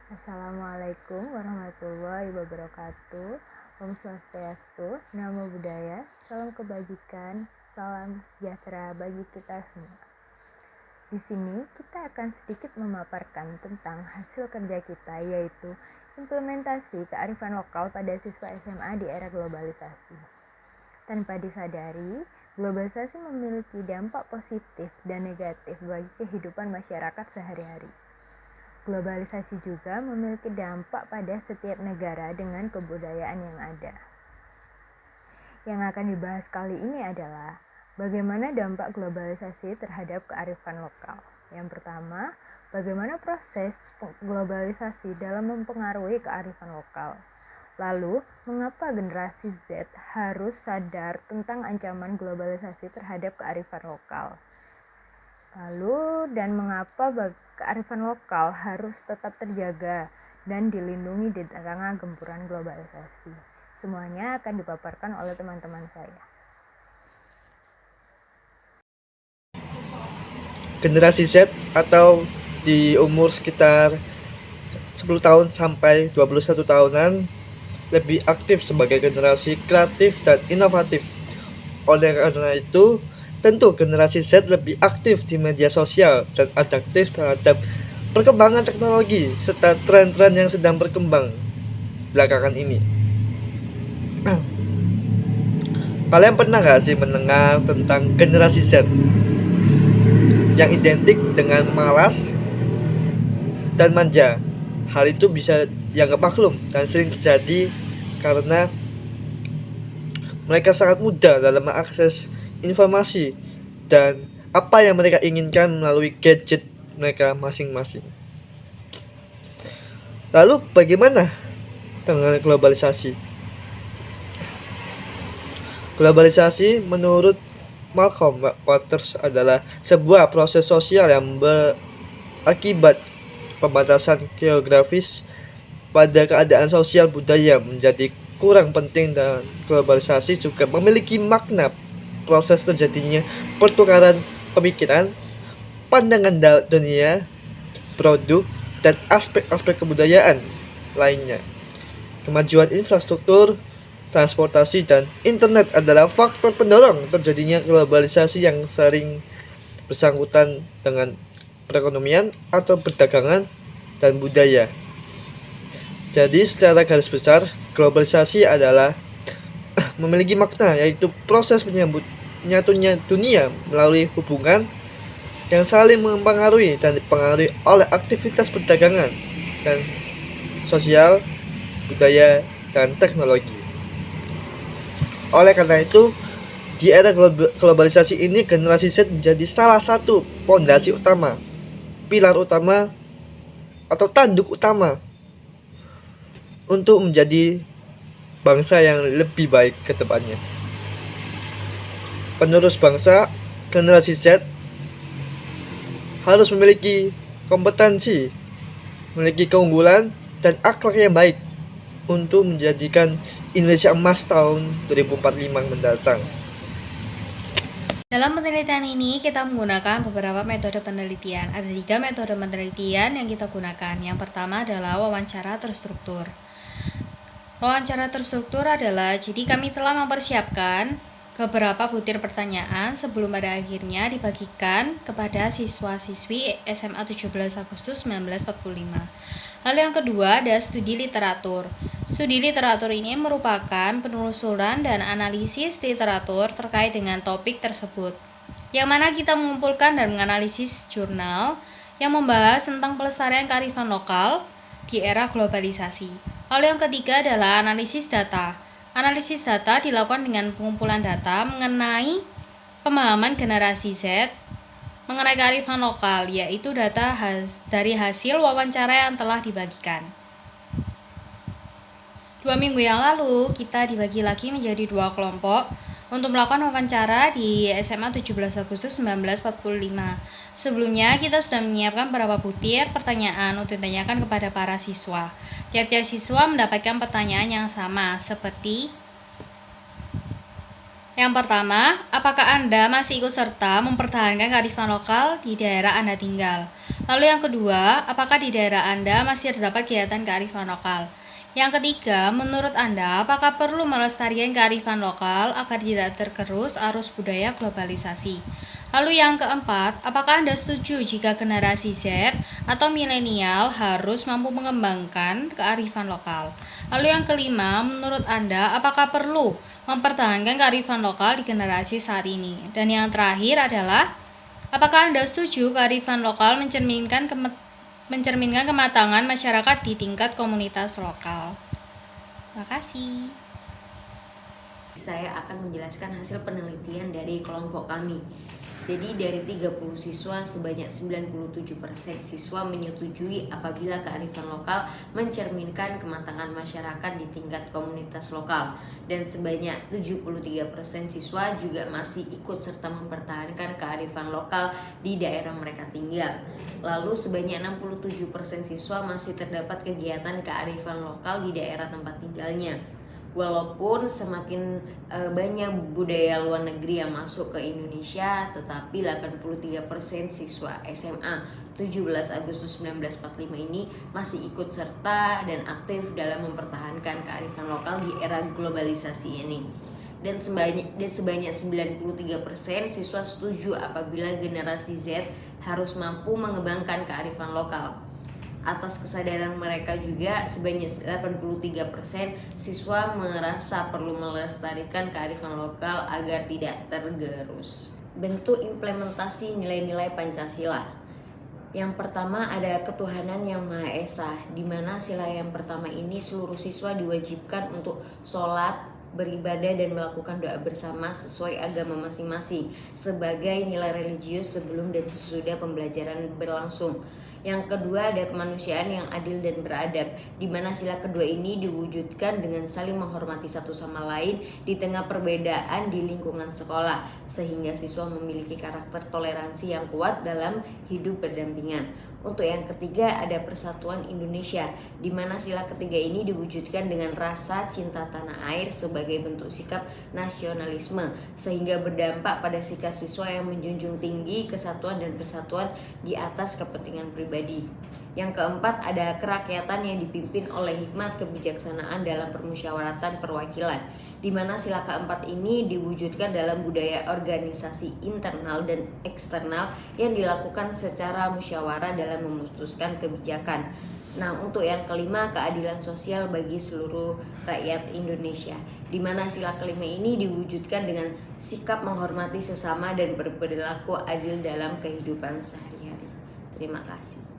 Assalamualaikum warahmatullahi wabarakatuh. Om Swastiastu, Namo Buddhaya, salam kebajikan, salam sejahtera bagi kita semua. Di sini kita akan sedikit memaparkan tentang hasil kerja kita, yaitu implementasi kearifan lokal pada siswa SMA di era globalisasi. Tanpa disadari, globalisasi memiliki dampak positif dan negatif bagi kehidupan masyarakat sehari-hari. Globalisasi juga memiliki dampak pada setiap negara dengan kebudayaan yang ada. Yang akan dibahas kali ini adalah bagaimana dampak globalisasi terhadap kearifan lokal. Yang pertama, bagaimana proses globalisasi dalam mempengaruhi kearifan lokal. Lalu, mengapa generasi Z harus sadar tentang ancaman globalisasi terhadap kearifan lokal? Lalu, dan mengapa kearifan lokal harus tetap terjaga dan dilindungi di tengah gempuran globalisasi? Semuanya akan dipaparkan oleh teman-teman saya. Generasi Z atau di umur sekitar 10 tahun sampai 21 tahunan lebih aktif sebagai generasi kreatif dan inovatif. Oleh karena itu, tentu generasi Z lebih aktif di media sosial dan adaptif terhadap perkembangan teknologi serta tren-tren yang sedang berkembang belakangan ini. Kalian pernah gak sih mendengar tentang generasi Z yang identik dengan malas dan manja? Hal itu bisa dianggap maklum dan sering terjadi karena mereka sangat mudah dalam mengakses informasi dan apa yang mereka inginkan melalui gadget mereka masing-masing. Lalu bagaimana dengan globalisasi? Globalisasi menurut Malcolm Waters adalah sebuah proses sosial yang berakibat pembatasan geografis pada keadaan sosial budaya menjadi kurang penting, dan globalisasi juga memiliki makna proses terjadinya pertukaran pemikiran, pandangan dunia, produk, dan aspek-aspek kebudayaan lainnya. Kemajuan infrastruktur, transportasi, dan internet adalah faktor pendorong terjadinya globalisasi yang sering bersangkutan dengan perekonomian atau perdagangan dan budaya. Jadi secara garis besar, globalisasi adalah memiliki makna, yaitu proses menyatunya dunia melalui hubungan yang saling mempengaruhi dan dipengaruhi oleh aktivitas perdagangan dan sosial, budaya, dan teknologi. Oleh karena itu, di era globalisasi ini, generasi Z menjadi salah satu fondasi utama, pilar utama, atau tanduk utama untuk menjadi bangsa yang lebih baik ke depannya. Penerus bangsa, generasi Z harus memiliki kompetensi, memiliki keunggulan, dan akhlak yang baik untuk menjadikan Indonesia emas tahun 2045 mendatang. Dalam penelitian ini, kita menggunakan beberapa metode penelitian. Ada 3 metode penelitian yang kita gunakan. Yang pertama adalah wawancara terstruktur. Wawancara terstruktur adalah, jadi kami telah mempersiapkan beberapa butir pertanyaan sebelum pada akhirnya dibagikan kepada siswa-siswi SMA 17 Agustus 1945. Lalu yang kedua ada studi literatur. Studi literatur ini merupakan penelusuran dan analisis literatur terkait dengan topik tersebut, yang mana kita mengumpulkan dan menganalisis jurnal yang membahas tentang pelestarian kearifan lokal di era globalisasi. Lalu yang ketiga adalah analisis data. Analisis data dilakukan dengan pengumpulan data mengenai pemahaman generasi Z mengenai kearifan lokal, yaitu data dari hasil wawancara yang telah dibagikan. 2 minggu yang lalu, kita dibagi lagi menjadi 2 kelompok untuk melakukan wawancara di SMA 17 Agustus 1945. Sebelumnya, kita sudah menyiapkan beberapa butir pertanyaan untuk ditanyakan kepada para siswa. Tiap-tiap siswa mendapatkan pertanyaan yang sama, seperti yang pertama, apakah Anda masih ikut serta mempertahankan kearifan lokal di daerah Anda tinggal? Lalu yang kedua, apakah di daerah Anda masih terdapat kegiatan kearifan lokal? Yang ketiga, menurut Anda, apakah perlu melestarikan kearifan lokal agar tidak tergerus arus budaya globalisasi? Lalu yang keempat, apakah Anda setuju jika generasi Z atau milenial harus mampu mengembangkan kearifan lokal? Lalu yang kelima, menurut Anda, apakah perlu mempertahankan kearifan lokal di generasi saat ini? Dan yang terakhir adalah, apakah Anda setuju kearifan lokal mencerminkan kematangan masyarakat di tingkat komunitas lokal? Terima kasih. Saya akan menjelaskan hasil penelitian dari kelompok kami. Jadi dari 30 siswa, sebanyak 97% siswa menyetujui apabila kearifan lokal mencerminkan kematangan masyarakat di tingkat komunitas lokal. Dan sebanyak 73% siswa juga masih ikut serta mempertahankan kearifan lokal di daerah mereka tinggal. Lalu sebanyak 67% siswa masih terdapat kegiatan kearifan lokal di daerah tempat tinggalnya. Walaupun semakin banyak budaya luar negeri yang masuk ke Indonesia, tetapi 83% siswa SMA 17 Agustus 1945 ini masih ikut serta dan aktif dalam mempertahankan kearifan lokal di era globalisasi ini. Dan sebanyak 93% siswa setuju apabila generasi Z harus mampu mengembangkan kearifan lokal. Atas kesadaran mereka juga, sebanyak 83% siswa merasa perlu melestarikan kearifan lokal agar tidak tergerus. Bentuk implementasi nilai-nilai Pancasila. Yang pertama ada ketuhanan yang Maha Esa, di mana sila yang pertama ini seluruh siswa diwajibkan untuk sholat, beribadah dan melakukan doa bersama sesuai agama masing-masing sebagai nilai religius sebelum dan sesudah pembelajaran berlangsung. Yang kedua ada kemanusiaan yang adil dan beradab, di mana sila kedua ini diwujudkan dengan saling menghormati satu sama lain di tengah perbedaan di lingkungan sekolah, sehingga siswa memiliki karakter toleransi yang kuat dalam hidup berdampingan. Untuk yang ketiga ada persatuan Indonesia, di mana sila ketiga ini diwujudkan dengan rasa cinta tanah air sebagai bentuk sikap nasionalisme, sehingga berdampak pada sikap siswa yang menjunjung tinggi kesatuan dan persatuan di atas kepentingan pribadi. Yang keempat ada kerakyatan yang dipimpin oleh hikmat kebijaksanaan dalam permusyawaratan perwakilan, di mana sila keempat ini diwujudkan dalam budaya organisasi internal dan eksternal yang dilakukan secara musyawarah dalam memutuskan kebijakan. Nah, untuk yang kelima keadilan sosial bagi seluruh rakyat Indonesia, di mana sila kelima ini diwujudkan dengan sikap menghormati sesama dan berperilaku adil dalam kehidupan sehari-hari. Terima kasih.